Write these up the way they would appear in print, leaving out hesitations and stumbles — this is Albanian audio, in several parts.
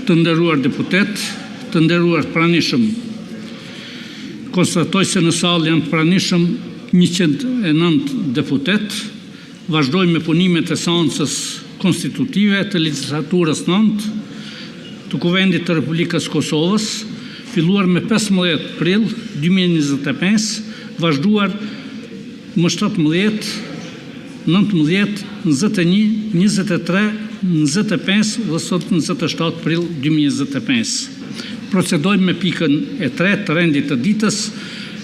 Të nderuar deputet, të nderuar pranishëm, konstatoj se në salë janë pranishëm 109 deputet. Vazhdojmë me punimet e seancës konstitutive të legjislaturës 9 të Kuvendit të Republikës Kosovës, filluar me 15 prill 2025, vazhduar më 17, 19, 21, 23, 25 dhe sot 27 prill 2025. Procedojmë me pikën e 3 të rendit të ditës,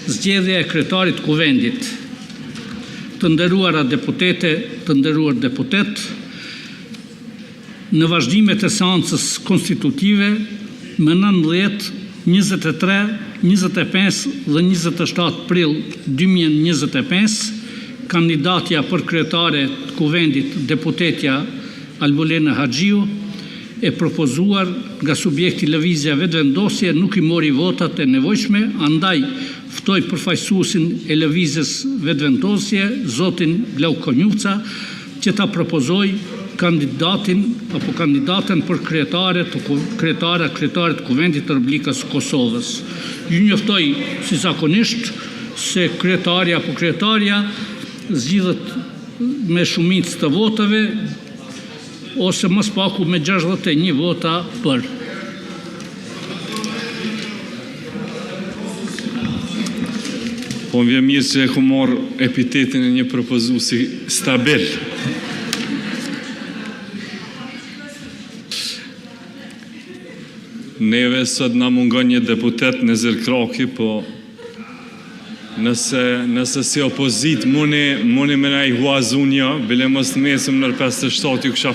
zgjedhja e kryetarit të Kuvendit. Të nderuara deputete, të nderuar deputet, në vazhdimet e seancës konstitutive me 19, 23, 25 dhe 27 prill 2025, kandidatja për kryetare të Kuvendit, deputetja Albulena Haxhiu, e propozuar nga subjekti lëvizja vetëvendosje nuk i mori votat e nevojshme, andaj ftoj përfaqësuesin e lëvizjes vetëvendosje, zotin Blau Konjuca, që ta propozoj kandidatin apo kandidaten për kryetare të Kuvendit të Republikës Kosovës. Ju njoftoj si zakonisht se kryetaria apo kryetaria zgjidhet me shumicë të votave ose më paku me 61 vota për. Po më vjen mirë që e ku marrë epitetin e një propozuesi stabil. Neve sot na mungon një deputet në Zirkraki, po nëse si opozit muni me na i huazunja, bile mos të mesim nër 57 ju kësha